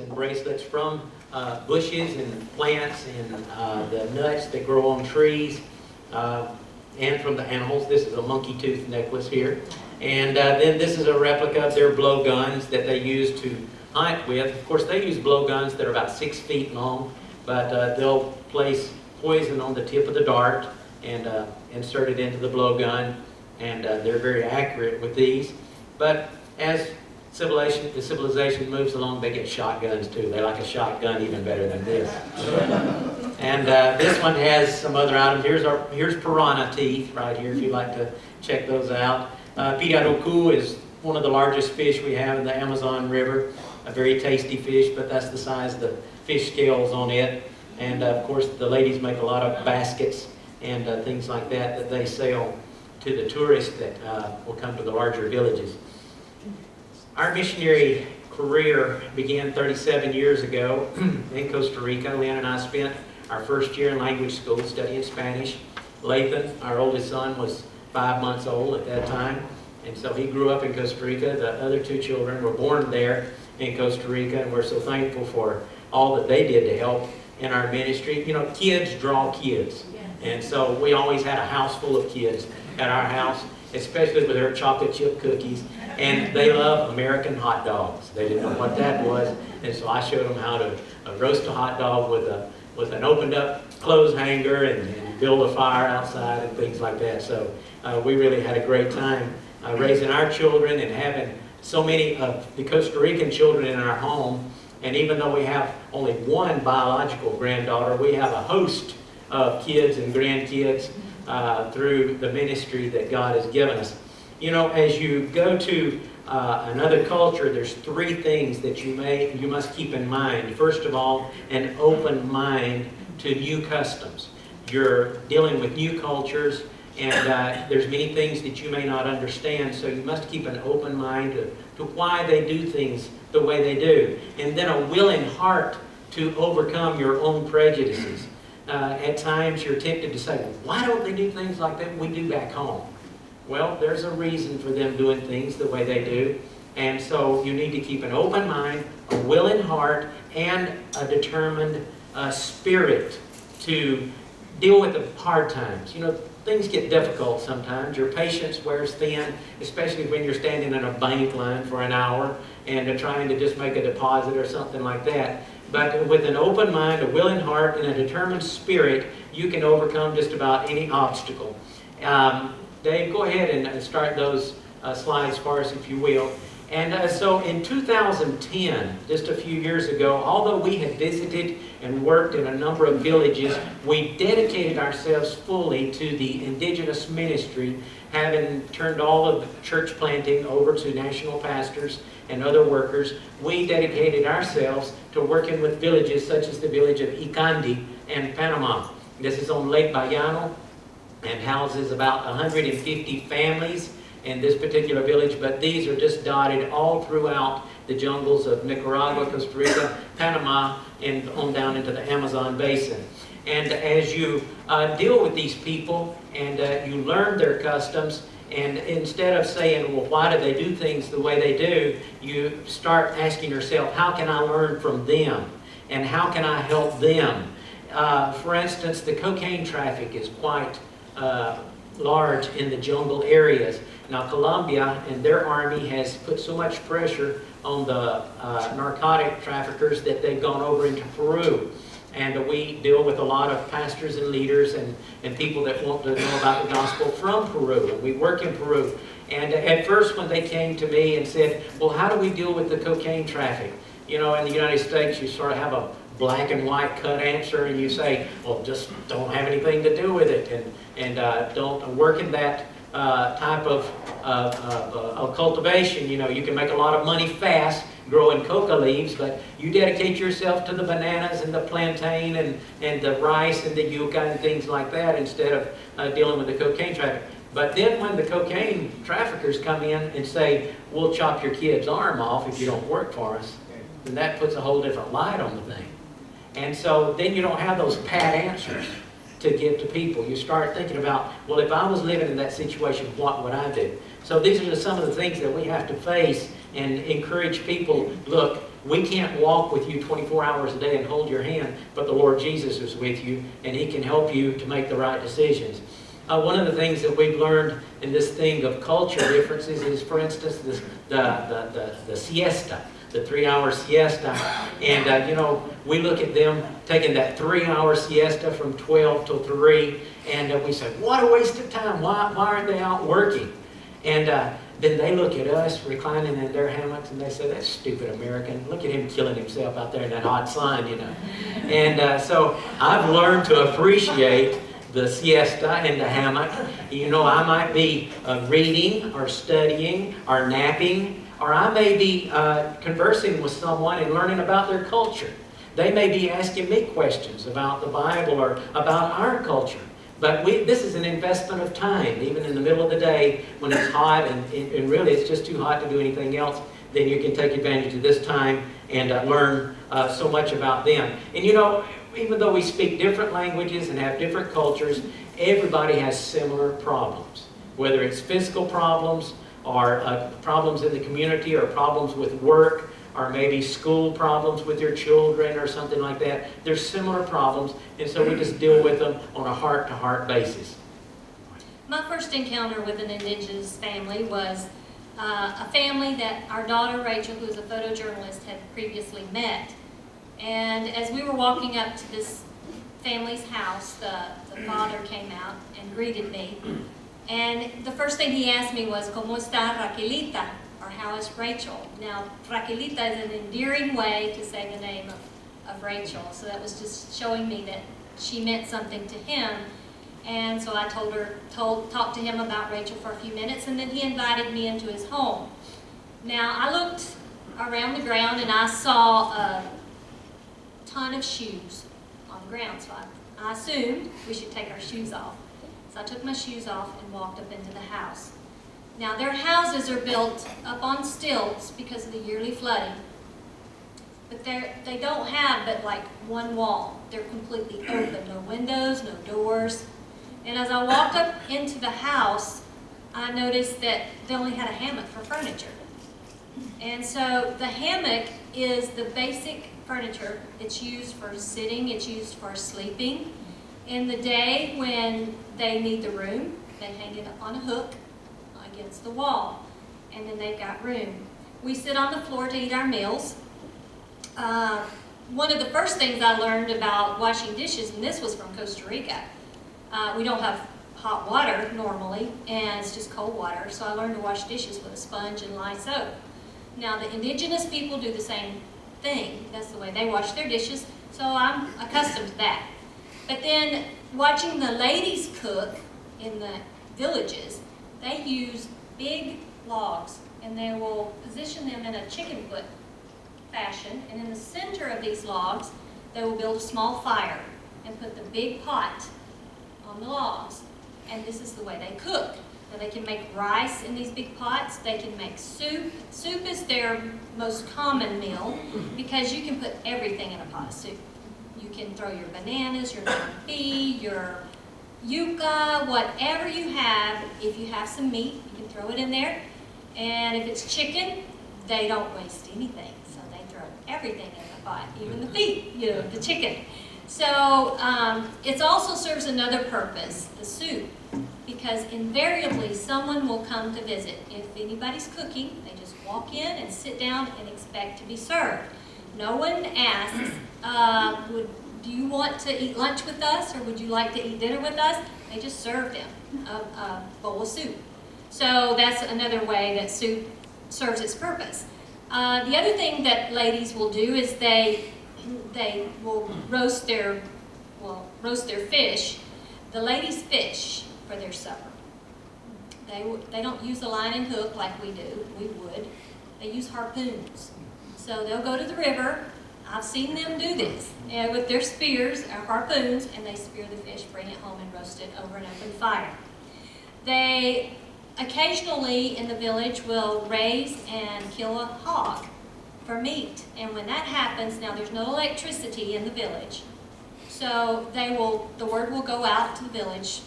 and bracelets from bushes and plants and the nuts that grow on trees, and from the animals. This is a monkey tooth necklace here. And then this is a replica of their blowguns that they use to hunt with. Of course, they use blowguns that are about 6 feet long, but they'll place poison on the tip of the dart and insert it into the blowgun, and they're very accurate with these. But as the civilization moves along, they get shotguns too. They like a shotgun even better than this. And this one has some other items. Here's piranha teeth right here, if you'd like to check those out. Pirarucu is one of the largest fish we have in the Amazon River. A very tasty fish, but that's the size of the fish scales on it. And of course, the ladies make a lot of baskets and things like that they sell to the tourists that will come to the larger villages. Our missionary career began 37 years ago in Costa Rica. Leanne and I spent our first year in language school studying Spanish. Lathan, our oldest son, was 5 months old at that time, and so he grew up in Costa Rica. The other 2 children were born there in Costa Rica, and we're so thankful for all that they did to help in our ministry. You know, kids draw kids, and so we always had a house full of kids at our house, especially with their chocolate chip cookies, and they love American hot dogs. They didn't know what that was, and so I showed them how to roast a hot dog with an opened up clothes hanger and build a fire outside and things like that. So we really had a great time raising our children and having so many of the Costa Rican children in our home. And even though we have only one biological granddaughter, we have a host of kids and grandkids through the ministry that God has given us. You know, as you go to another culture, there's 3 things that you must keep in mind. First of all, an open mind to new customs. You're dealing with new cultures, and there's many things that you may not understand, so you must keep an open mind to why they do things the way they do. And then a willing heart to overcome your own prejudices. At times you're tempted to say, well, why don't they do things like that we do back home? Well, there's a reason for them doing things the way they do. And so you need to keep an open mind, a willing heart, and a determined spirit to deal with the hard times. You know, things get difficult sometimes. Your patience wears thin, especially when you're standing in a bank line for an hour and trying to just make a deposit or something like that. But with an open mind, a willing heart, and a determined spirit, you can overcome just about any obstacle. Dave, go ahead and start those slides for us, if you will. And so in 2010, just a few years ago, although we had visited and worked in a number of villages, we dedicated ourselves fully to the Indigenous ministry, having turned all of the church planting over to national pastors and other workers. We dedicated ourselves to working with villages such as the village of Icandi and Panama. This is on Lake Bayano and houses about 150 families in this particular village, but these are just dotted all throughout the jungles of Nicaragua, Costa Rica, Panama, and on down into the Amazon Basin. And as you deal with these people and you learn their customs, and instead of saying, well, why do they do things the way they do, you start asking yourself, how can I learn from them? And how can I help them? For instance, the cocaine traffic is quite large in the jungle areas. Now, Colombia and their army has put so much pressure on the narcotic traffickers that they've gone over into Peru. And we deal with a lot of pastors and leaders and people that want to know about the gospel from Peru. And we work in Peru. And at first when they came to me and said, well, how do we deal with the cocaine traffic? You know, in the United States, you sort of have a black and white cut answer, and you say, well, just don't have anything to do with it, and don't work in that type of cultivation. You know, you can make a lot of money fast growing coca leaves, but you dedicate yourself to the bananas and the plantain and the rice and the yucca and things like that instead of dealing with the cocaine traffic. But then when the cocaine traffickers come in and say, we'll chop your kid's arm off if you don't work for us, then that puts a whole different light on the thing. And so then you don't have those pat answers to give to people. You start thinking about, well, if I was living in that situation, what would I do? So these are just some of the things that we have to face and encourage people. Look, we can't walk with you 24 hours a day and hold your hand, but the Lord Jesus is with you, and He can help you to make the right decisions. One of the things that we've learned in this thing of culture differences is, for instance, the siesta, the 3-hour siesta. And, you know, we look at them taking that 3-hour siesta from 12 till 3, and we say, what a waste of time. Why aren't they out working? And then they look at us reclining in their hammocks, and they say, that stupid American. Look at him killing himself out there in that hot sun, you know. And so I've learned to appreciate the siesta and the hammock. You know, I might be reading or studying or napping, or I may be conversing with someone and learning about their culture. They may be asking me questions about the Bible or about our culture. But this is an investment of time, even in the middle of the day when it's hot and really it's just too hot to do anything else. Then you can take advantage of this time and learn so much about them. And you know, even though we speak different languages and have different cultures, everybody has similar problems. Whether it's physical problems or problems in the community or problems with work or maybe school problems with your children or something like that. There's similar problems, and so we just deal with them on a heart-to-heart basis. My first encounter with an Indigenous family was a family that our daughter Rachel, who is a photojournalist, had previously met. And as we were walking up to this family's house, the father came out and greeted me. And the first thing he asked me was, ¿Cómo está Raquelita? Or how is Rachel? Now, Raquelita is an endearing way to say the name of Rachel. So that was just showing me that she meant something to him. And so I talked to him about Rachel for a few minutes, and then he invited me into his home. Now, I looked around the ground and I saw a ton of shoes on the ground. So I assumed we should take our shoes off. So I took my shoes off and walked up into the house. Now, their houses are built up on stilts because of the yearly flooding. But they don't have but like one wall. They're completely open. No windows, no doors. And as I walked up into the house, I noticed that they only had a hammock for furniture. And so the hammock is the basic furniture. It's used for sitting. It's used for sleeping. In the day when they need the room, they hang it on a hook against the wall, and then they've got room. We sit on the floor to eat our meals. One of the first things I learned about washing dishes, and this was from Costa Rica, we don't have hot water normally, and it's just cold water, so I learned to wash dishes with a sponge and lye soap. Now, the Indigenous people do the same thing. That's the way they wash their dishes, so I'm accustomed to that. But then, watching the ladies cook in the villages, they use big logs, and they will position them in a chicken foot fashion, and in the center of these logs, they will build a small fire and put the big pot on the logs, and this is the way they cook. Now, they can make rice in these big pots. They can make soup. Soup is their most common meal because you can put everything in a pot of soup. You can throw your bananas, your confit, your yuca, whatever you have. If you have some meat, you can throw it in there. And if it's chicken, they don't waste anything. So they throw everything in the pot, even the feet, the chicken. So it also serves another purpose, the soup, because invariably someone will come to visit. If anybody's cooking, they just walk in and sit down and expect to be served. No one asks, do you want to eat lunch with us, or would you like to eat dinner with us? They just serve them a bowl of soup. So that's another way that soup serves its purpose. The other thing that ladies will do is they will roast their fish. The ladies fish for their supper. They don't use a line and hook like we do. We would. They use harpoons. So they'll go to the river. I've seen them do this with their spears or harpoons, and they spear the fish, bring it home, and roast it over an open fire. They occasionally in the village will raise and kill a hog for meat, and when that happens, now there's no electricity in the village, so the word will go out to the village,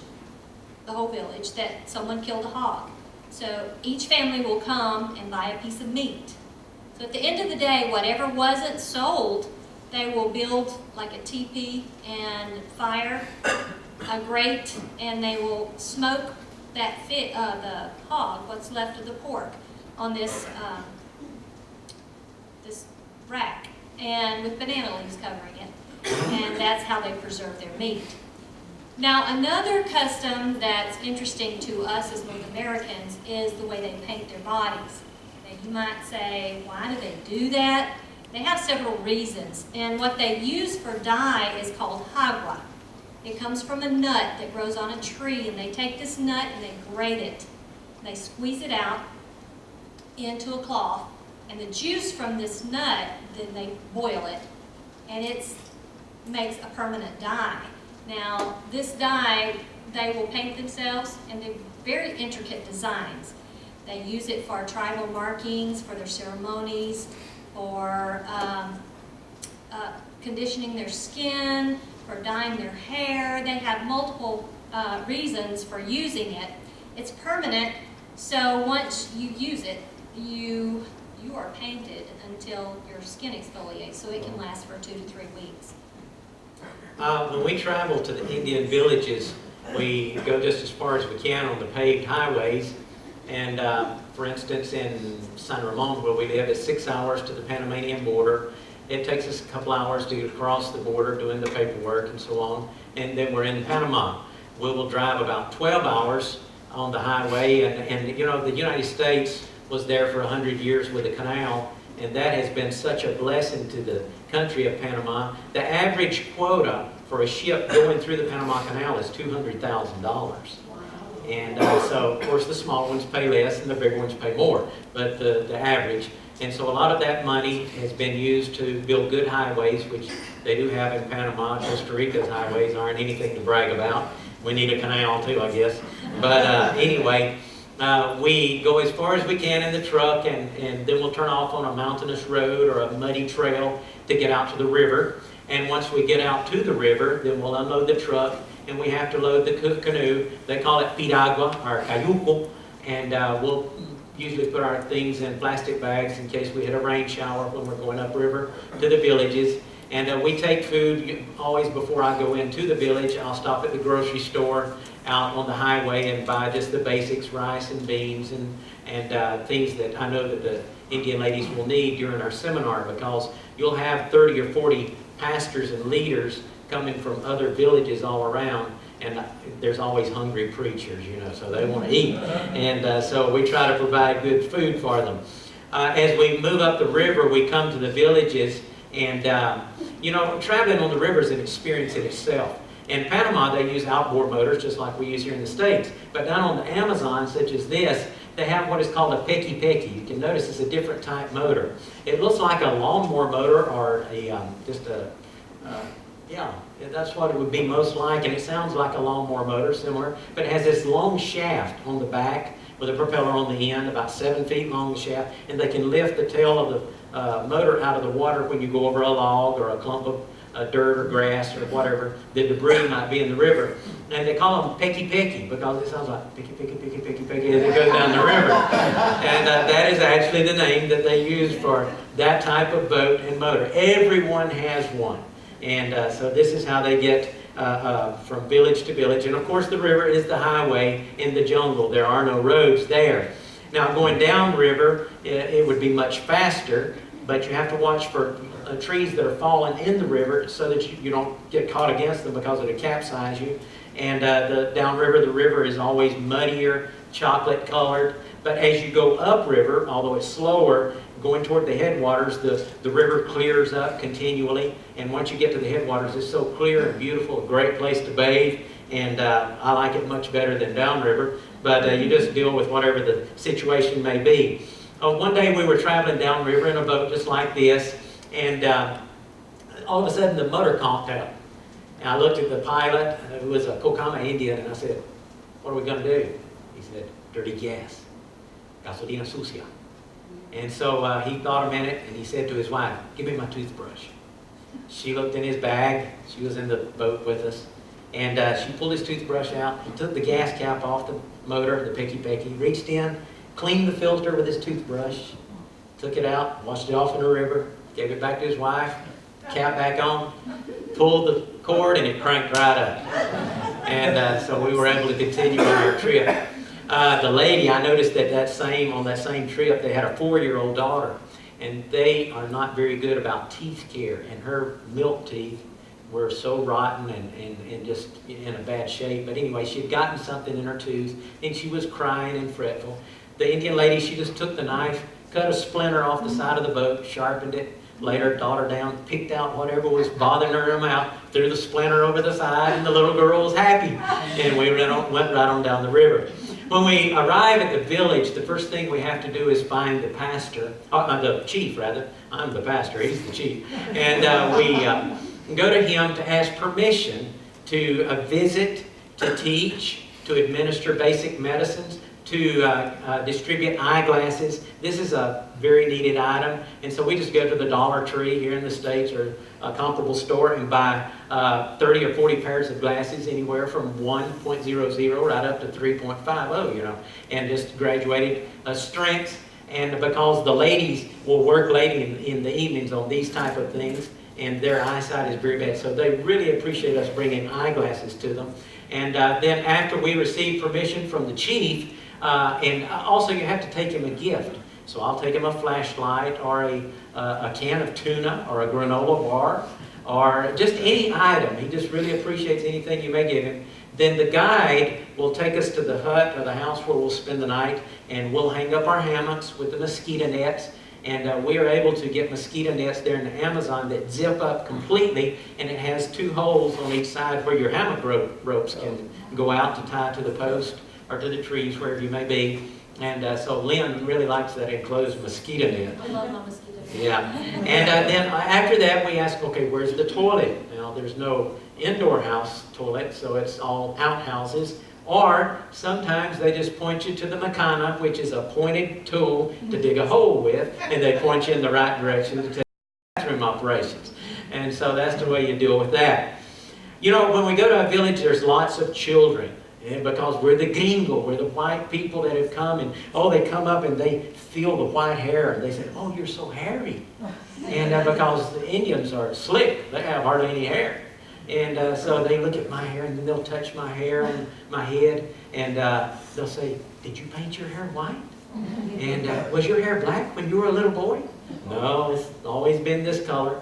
the whole village, that someone killed a hog. So each family will come and buy a piece of meat. So at the end of the day, whatever wasn't sold, they will build like a teepee and fire, a grate, and they will smoke that the hog, what's left of the pork, on this this rack, and with banana leaves covering it. And that's how they preserve their meat. Now, another custom that's interesting to us as North Americans is the way they paint their bodies. Now, you might say, why do they do that? They have several reasons, and what they use for dye is called agua. It comes from a nut that grows on a tree, and they take this nut and they grate it. They squeeze it out into a cloth, and the juice from this nut, then they boil it, and it makes a permanent dye. Now, this dye, they will paint themselves, and they're very intricate designs. They use it for tribal markings, for their ceremonies, for conditioning their skin, for dyeing their hair. They have multiple reasons for using it. It's permanent, so once you use it, you are painted until your skin exfoliates, so it can last for 2 to 3 weeks. When we travel to the Indian villages, we go just as far as we can on the paved highways. And for instance, in San Ramon, where we live, it's 6 hours to the Panamanian border. It takes us a couple hours to get across the border, doing the paperwork and so on. And then we're in Panama. We will drive about 12 hours on the highway. And you know, the United States was there for 100 years with a canal. And that has been such a blessing to the country of Panama. The average quota for a ship going through the Panama Canal is $200,000. And so, of course, the small ones pay less and the bigger ones pay more, but the average. And so a lot of that money has been used to build good highways, which they do have in Panama. Costa Rica's highways aren't anything to brag about. We need a canal too, I guess. But anyway, we go as far as we can in the truck, and then we'll turn off on a mountainous road or a muddy trail to get out to the river. And once we get out to the river, then we'll unload the truck, and we have to load the canoe. They call it piragua, or cayuco, and we'll usually put our things in plastic bags in case we hit a rain shower when we're going upriver to the villages. And we take food always before I go into the village. I'll stop at the grocery store out on the highway and buy just the basics, rice and beans and things that I know that the Indian ladies will need during our seminar, because you'll have 30 or 40 pastors and leaders coming from other villages all around, and there's always hungry preachers, you know, so they want to eat. And so we try to provide good food for them. As we move up the river, we come to the villages, and you know, traveling on the river is an experience in itself. In Panama, they use outboard motors just like we use here in the States. But down on the Amazon, such as this, they have what is called a pecky. You can notice it's a different type motor. It looks like a lawnmower motor, or yeah, that's what it would be most like. And it sounds like a lawnmower motor, similar. But it has this long shaft on the back with a propeller on the end, about 7 feet long the shaft. And they can lift the tail of the motor out of the water when you go over a log or a clump of dirt or grass or whatever the debris might be in the river. And they call them pecky because it sounds like picky as it goes down the river. And that is actually the name that they use for that type of boat and motor. Everyone has one. And so this is how they get from village to village. And of course the river is the highway in the jungle. There are no roads there. Now going downriver, it would be much faster, but you have to watch for trees that are falling in the river so that you don't get caught against them because it'll capsize you. And the downriver, the river is always muddier, chocolate colored. But as you go upriver, although it's slower, going toward the headwaters, the river clears up continually. And once you get to the headwaters, it's so clear and beautiful, a great place to bathe. And I like it much better than downriver. But you just deal with whatever the situation may be. One day we were traveling downriver in a boat just like this, and all of a sudden the motor conked out. And I looked at the pilot, who was a Kokama Indian, and I said, "What are we going to do?" He said, "Dirty gas, gasolina sucia." And so he thought a minute, and he said to his wife, "Give me my toothbrush." She looked in his bag. She was in the boat with us. And she pulled his toothbrush out. He took the gas cap off the motor, the picky, reached in, cleaned the filter with his toothbrush, took it out, washed it off in the river, gave it back to his wife, cap back on, pulled the cord, and it cranked right up. And so we were able to continue on our trip. The lady, I noticed that on that same trip, they had a 4-year-old daughter, and they are not very good about teeth care, and her milk teeth were so rotten and just in a bad shape. But anyway, she had gotten something in her tooth, and she was crying and fretful. The Indian lady, she just took the knife, cut a splinter off the side of the boat, sharpened it, laid her daughter down, picked out whatever was bothering her in her mouth, threw the splinter over the side, and the little girl was happy. And we went right on down the river. When we arrive at the village, the first thing we have to do is find the pastor, the chief rather. I'm the pastor, he's the chief. And we go to him to ask permission to visit, to teach, to administer basic medicines, to distribute eyeglasses. This is a very needed item, and so we just go to the Dollar Tree here in the States or a comparable store and buy 30 or 40 pairs of glasses, anywhere from 1.00 right up to 3.50, you know, and just graduated strengths. And because the ladies will work late in the evenings on these type of things, and their eyesight is very bad, so they really appreciate us bringing eyeglasses to them. And then after we receive permission from the chief, and also you have to take him a gift. So I'll take him a flashlight or a can of tuna or a granola bar or just any item. He just really appreciates anything you may give him. Then the guide will take us to the hut or the house where we'll spend the night, and we'll hang up our hammocks with the mosquito nets. And we are able to get mosquito nets there in the Amazon that zip up completely, and it has 2 holes on each side where your hammock ropes can go out to tie to the post or to the trees, wherever you may be. And so Lynn really likes that enclosed mosquito net. I love my mosquito net. Yeah. And then after that, we ask, okay, where's the toilet? Now, there's no indoor house toilet, so it's all outhouses. Or sometimes they just point you to the makana, which is a pointed tool to dig a hole with, and they point you in the right direction to take bathroom operations. And so that's the way you deal with that. You know, when we go to a village, there's lots of children. And because we're the gringo, we're the white people that have come, and they come up and they feel the white hair, and they say, oh, you're so hairy. And because the Indians are slick, they have hardly any hair. And so they look at my hair, and then they'll touch my hair and my head, and they'll say, did you paint your hair white? And was your hair black when you were a little boy? No, it's always been this color.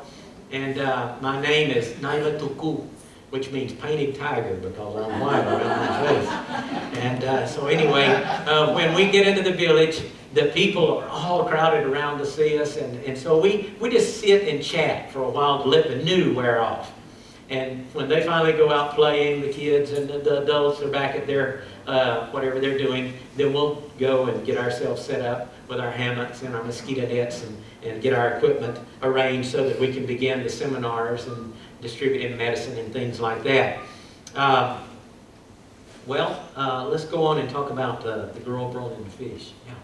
And my name is Naila Tuku, which means painted tiger, because I'm white around my face. And so anyway, when we get into the village, the people are all crowded around to see us, and so we just sit and chat for a while to let the new wear off. And when they finally go out playing, the kids and the adults are back at their, whatever they're doing, then we'll go and get ourselves set up with our hammocks and our mosquito nets and get our equipment arranged so that we can begin the seminars and distributing medicine and things like that. Let's go on and talk about the girl broiling the fish. Yeah.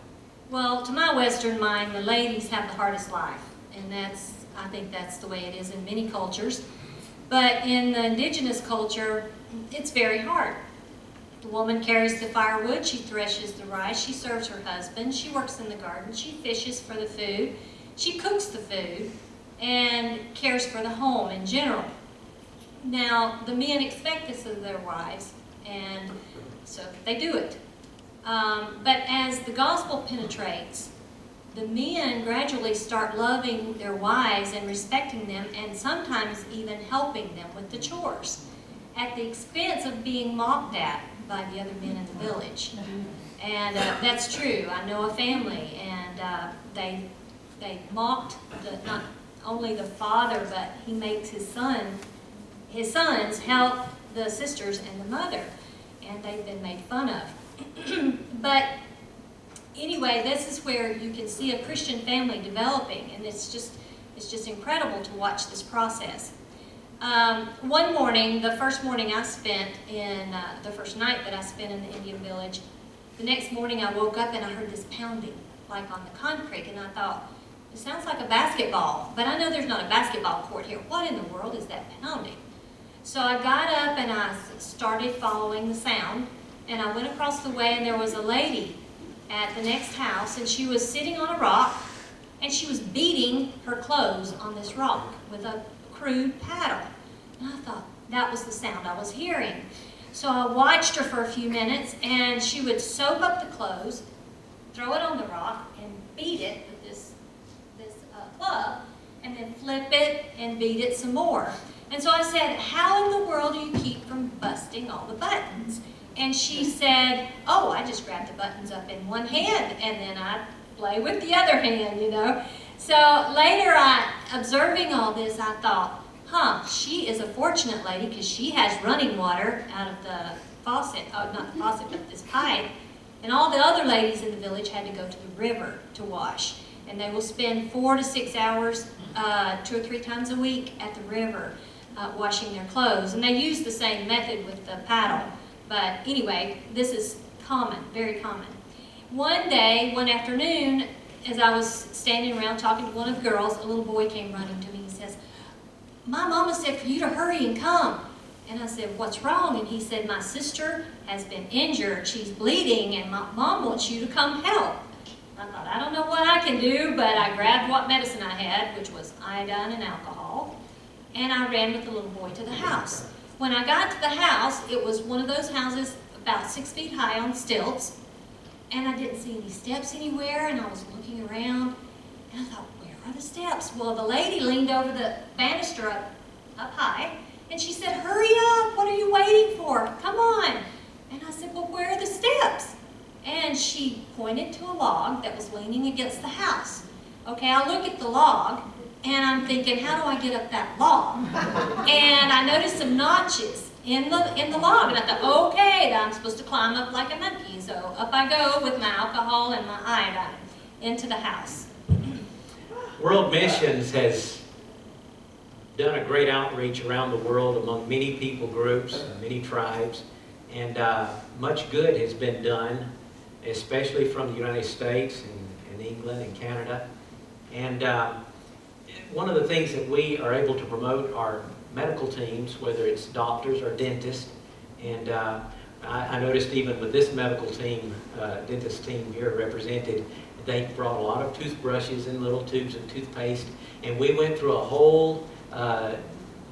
Well, to my Western mind, the ladies have the hardest life, and I think that's the way it is in many cultures. But in the indigenous culture, it's very hard. The woman carries the firewood, she threshes the rice, she serves her husband, she works in the garden, she fishes for the food, she cooks the food, and cares for the home in general. Now, the men expect this of their wives, and so they do it. But as the gospel penetrates, the men gradually start loving their wives and respecting them, and sometimes even helping them with the chores, at the expense of being mocked at by the other men in the village. And that's true. I know a family, and they mocked not only the father, but he makes his sons help the sisters and the mother, and they've been made fun of. But anyway, this is where you can see a Christian family developing, and it's just incredible to watch this process. One morning, the first morning I spent in, the first night that I spent in the Indian village, the next morning I woke up and I heard this pounding, like on the concrete, and I thought, it sounds like a basketball, but I know there's not a basketball court here. What in the world is that pounding? So I got up and I started following the sound, And I went across the way, and there was a lady at the next house, and she was sitting on a rock, and she was beating her clothes on this rock with a crude paddle. And I thought that was the sound I was hearing. So I watched her for a few minutes, and she would soak up the clothes, throw it on the rock, and beat it with this club, and then flip it and beat it some more. And so I said, how in the world do you keep from busting all the buttons? And she said, oh, I just grab the buttons up in one hand, and then I play with the other hand, you know. So later, observing all this, I thought, she is a fortunate lady because she has running water out of the faucet, not the faucet, but this pipe. And all the other ladies in the village had to go to the river to wash. And they will spend 4 to 6 hours, 2 or 3 times a week at the river washing their clothes. And they use the same method with the paddle. But anyway, this is common, very common. One day, one afternoon, as I was standing around talking to one of the girls, a little boy came running to me. He says, my mama said for you to hurry and come. And I said, what's wrong? And he said, my sister has been injured. She's bleeding, and my mom wants you to come help. I thought, I don't know what I can do, but I grabbed what medicine I had, which was iodine and alcohol, and I ran with the little boy to the house. When I got to the house, it was one of those houses about 6 feet high on stilts, and I didn't see any steps anywhere, and I was looking around, and I thought, where are the steps? Well, the lady leaned over the banister up high, and she said, hurry up, what are you waiting for? Come on. And I said, well, where are the steps? And she pointed to a log that was leaning against the house. Okay, I look at the log, and I'm thinking, how do I get up that log? And I noticed some notches in the log, and I thought, okay, I'm supposed to climb up like a monkey. So up I go with my alcohol and my iodine into the house. World Missions has done a great outreach around the world among many people groups, many tribes, and much good has been done, especially from the United States and England and Canada. And one of the things that we are able to promote are medical teams, whether it's doctors or dentists. And I noticed even with this medical team, dentist team here represented, they brought a lot of toothbrushes and little tubes of toothpaste, and we went through a whole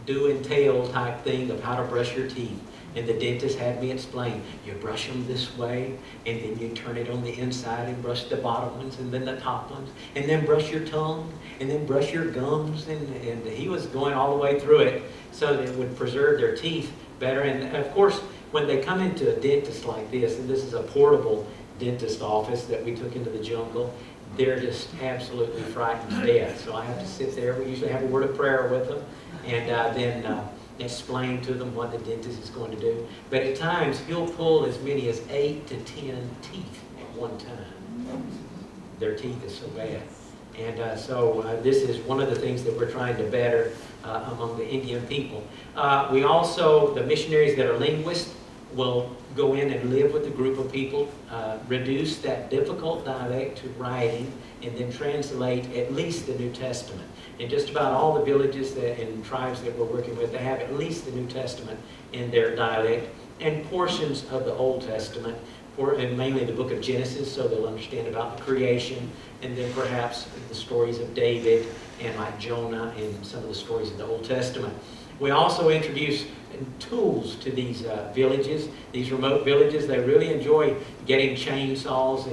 do and tell type thing of how to brush your teeth. And the dentist had me explain, you brush them this way, and then you turn it on the inside and brush the bottom ones and then the top ones, and then brush your tongue, and then brush your gums, and he was going all the way through it so that it would preserve their teeth better. And of course, when they come into a dentist like this, and this is a portable dentist office that we took into the jungle, they're just absolutely frightened to death. So I have to sit there. We usually have a word of prayer with them, and then explain to them what the dentist is going to do. But at times, he'll pull as many as 8 to 10 teeth at one time. Their teeth is so bad. And so this is one of the things that we're trying to better among the Indian people. We also, the missionaries that are linguists, will go in and live with a group of people, reduce that difficult dialect to writing, and then translate at least the New Testament. In just about all the villages and tribes that we're working with, they have at least the New Testament in their dialect, and portions of the Old Testament, and mainly the book of Genesis, so they'll understand about the creation, and then perhaps the stories of David, and like Jonah, and some of the stories of the Old Testament. We also introduce tools to these villages, these remote villages. They really enjoy getting chainsaws,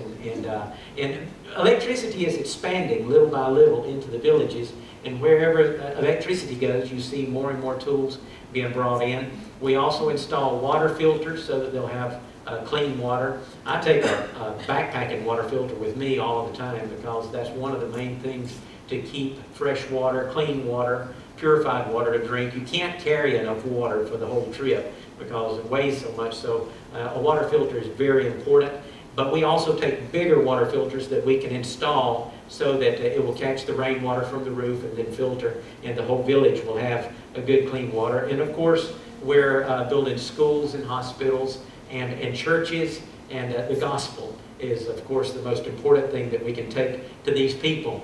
and electricity is expanding little by little into the villages, and wherever electricity goes, you see more and more tools being brought in. We also install water filters so that they'll have clean water. I take a backpacking water filter with me all the time because that's one of the main things to keep fresh water, clean water, purified water to drink. You can't carry enough water for the whole trip because it weighs so much. So a water filter is very important. But we also take bigger water filters that we can install so that it will catch the rainwater from the roof and then filter, and the whole village will have a good clean water. And of course, we're building schools and hospitals and churches, and the gospel is, of course, the most important thing that we can take to these people.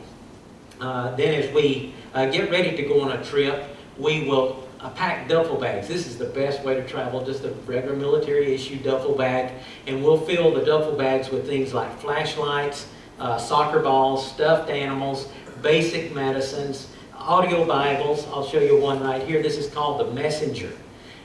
Then as we get ready to go on a trip, we will packed duffel bags. This is the best way to travel, just a regular military issue duffel bag. And we'll fill the duffel bags with things like flashlights, soccer balls, stuffed animals, basic medicines, audio Bibles. I'll show you one right here. This is called the Messenger.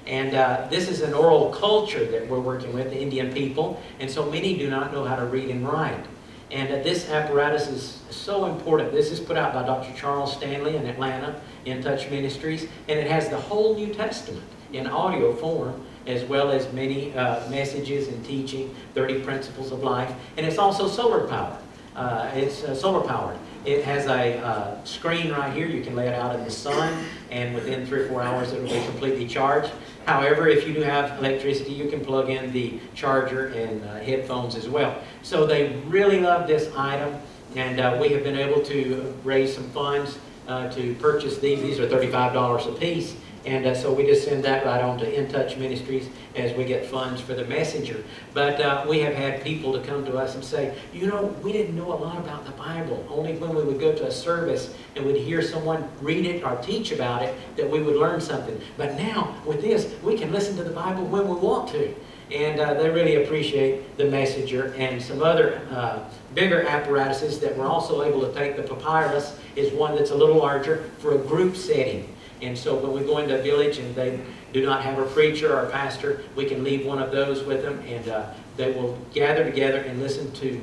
And this is an oral culture that we're working with, the Indian people. And so many do not know how to read and write. And this apparatus is so important. This is put out by Dr. Charles Stanley in Atlanta, In Touch Ministries. And it has the whole New Testament in audio form, as well as many messages and teaching, 30 principles of life. And it's also solar powered. It's solar powered. It has a screen right here. You can lay it out in the sun, and within 3 or 4 hours it will be completely charged. However, if you do have electricity, you can plug in the charger and headphones as well. So they really love this item, and we have been able to raise some funds to purchase these. These are $35 a piece. And so we just send that right on to In Touch Ministries as we get funds for the Messenger. But we have had people to come to us and say, you know, we didn't know a lot about the Bible. Only when we would go to a service and we'd hear someone read it or teach about it that we would learn something. But now, with this, we can listen to the Bible when we want to. And they really appreciate the Messenger. And some other bigger apparatuses that we're also able to take. The Papyrus is one that's a little larger for a group setting. And so when we go into a village and they do not have a preacher or a pastor, we can leave one of those with them, and they will gather together and listen to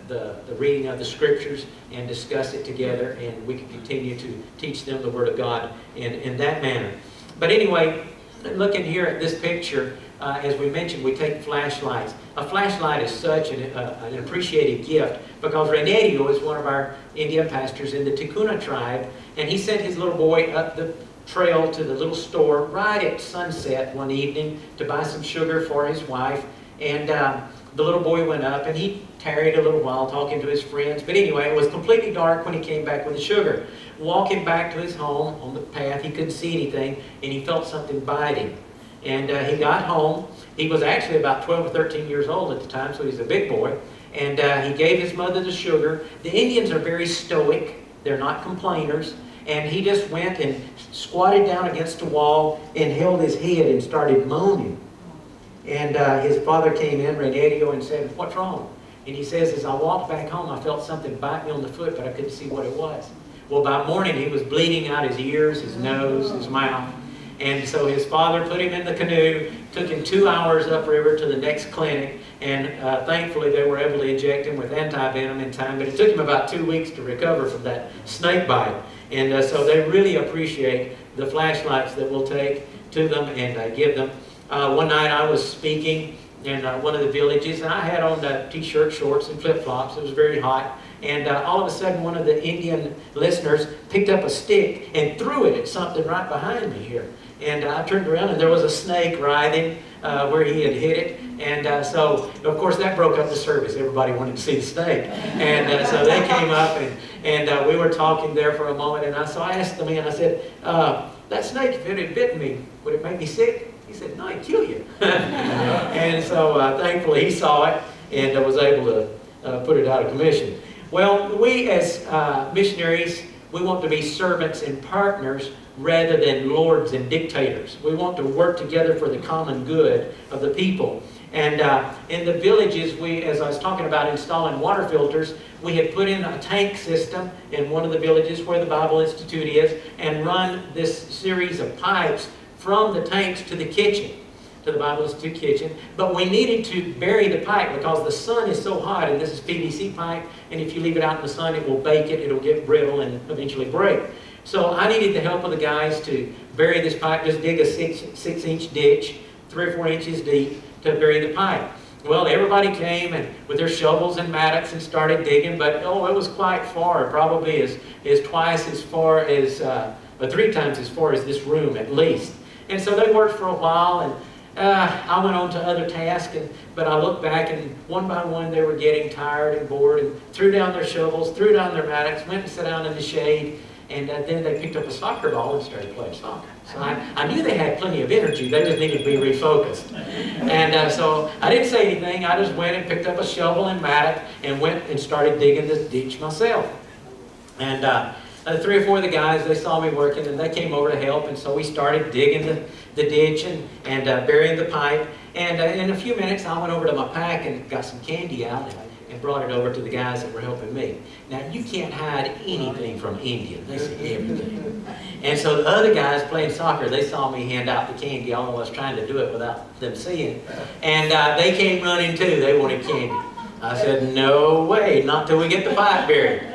the reading of the Scriptures and discuss it together, and we can continue to teach them the Word of God in that manner. But anyway, looking here at this picture, as we mentioned, we take flashlights. A flashlight is such an appreciated gift, because Renadio is one of our Indian pastors in the Ticuna tribe, and he sent his little boy up the trail to the little store right at sunset one evening to buy some sugar for his wife. And the little boy went up, and he tarried a little while talking to his friends. But anyway, it was completely dark when he came back with the sugar. Walking back to his home on the path, he couldn't see anything, and he felt something bite him. And he got home. He was actually about 12 or 13 years old at the time, so he's a big boy. And he gave his mother the sugar. The Indians are very stoic. They're not complainers. And he just went and squatted down against a wall and held his head and started moaning. And his father came in, Renadio, and said, "What's wrong?" And he says, "As I walked back home, I felt something bite me on the foot, but I couldn't see what it was." Well, by morning, he was bleeding out his ears, his nose, his mouth. And so his father put him in the canoe, took him 2 hours upriver to the next clinic, and thankfully they were able to inject him with anti-venom in time, but it took him about 2 weeks to recover from that snake bite. And so they really appreciate the flashlights that we'll take to them and give them. One night I was speaking in one of the villages, and I had on t-shirt, shorts, and flip-flops. It was very hot. And all of a sudden, one of the Indian listeners picked up a stick and threw it at something right behind me here. And I turned around, and there was a snake writhing where he had hit it. And so, of course, that broke up the service. Everybody wanted to see the snake. And so they came up, and we were talking there for a moment. And so I asked the man, I said, "That snake, if it had bitten me, would it make me sick?" He said, "No, it'd kill you." And so thankfully he saw it and was able to put it out of commission. Well, we as missionaries, we want to be servants and partners rather than lords and dictators. We want to work together for the common good of the people. And in the villages, as I was talking about installing water filters, we had put in a tank system in one of the villages where the Bible Institute is, and run this series of pipes from the tanks to the kitchen, to the Bible Institute kitchen. But we needed to bury the pipe because the sun is so hot, and this is PVC pipe, and if you leave it out in the sun, it will bake it, it'll get brittle and eventually break. So I needed the help of the guys to bury this pipe, just dig a 6-inch ditch, 3 or 4 inches deep, to bury the pipe. Well, everybody came and with their shovels and mattocks and started digging, but it was quite far, probably is twice as far as, or 3 times as far as this room at least. And so they worked for a while, and I went on to other tasks, but I looked back, and one by one they were getting tired and bored, and threw down their shovels, threw down their mattocks, went and sat down in the shade, and then they picked up a soccer ball and started playing soccer. So I knew they had plenty of energy, they just needed to be refocused. And so I didn't say anything, I just went and picked up a shovel and mattock and went and started digging this ditch myself. And 3 or 4 of the guys, they saw me working, and they came over to help, and so we started digging the ditch and burying the pipe. And in a few minutes, I went over to my pack and got some candy out and brought it over to the guys that were helping me. Now, you can't hide anything from Indians. They see everything. And so the other guys playing soccer, they saw me hand out the candy, although I was trying to do it without them seeing. And they came running too. They wanted candy. I said, no way, not till we get the pipe buried.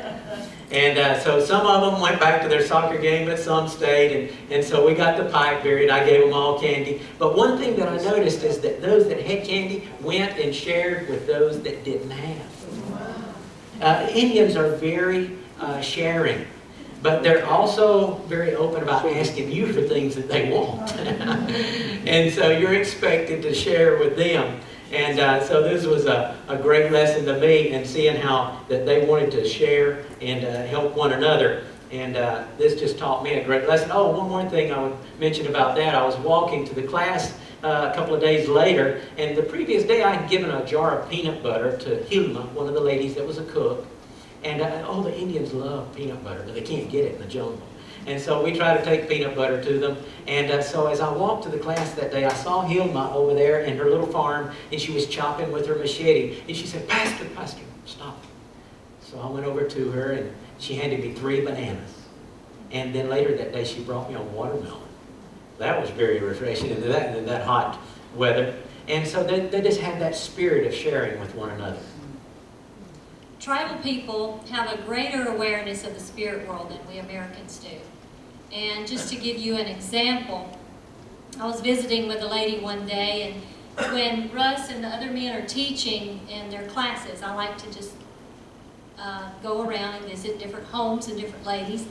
And so some of them went back to their soccer game, but some stayed. And so we got the pipe buried. I gave them all candy. But one thing that I noticed is that those that had candy went and shared with those that didn't have. Indians are very sharing, but they're also very open about asking you for things that they want. And so you're expected to share with them. And so this was a great lesson to me, and seeing how that they wanted to share and help one another. And this just taught me a great lesson. Oh, one more thing I would mention about that. I was walking to the class a couple of days later, and the previous day I had given a jar of peanut butter to Hilma, one of the ladies that was a cook. And oh, the Indians love peanut butter, but they can't get it in the jungle. And so we try to take peanut butter to them. And so as I walked to the class that day, I saw Hilma over there in her little farm, and she was chopping with her machete. And she said, Pastor, stop. So I went over to her, and she handed me 3 bananas. And then later that day, she brought me a watermelon. That was very refreshing in that hot weather. And so they just had that spirit of sharing with one another. Tribal people have a greater awareness of the spirit world than we Americans do. And just to give you an example, I was visiting with a lady one day, and when Russ and the other men are teaching in their classes, I like to just go around and visit different homes and different ladies.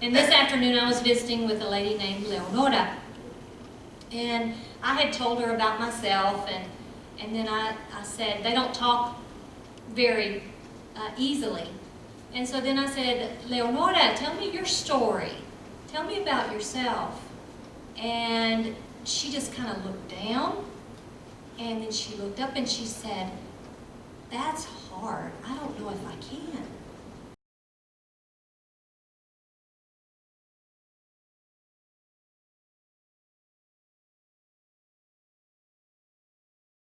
And this afternoon I was visiting with a lady named Leonora. And I had told her about myself, and then I said, they don't talk very easily. And so then I said, Leonora, tell me your story. Tell me about yourself. And she just kind of looked down, and then she looked up and she said, that's hard. I don't know if I can.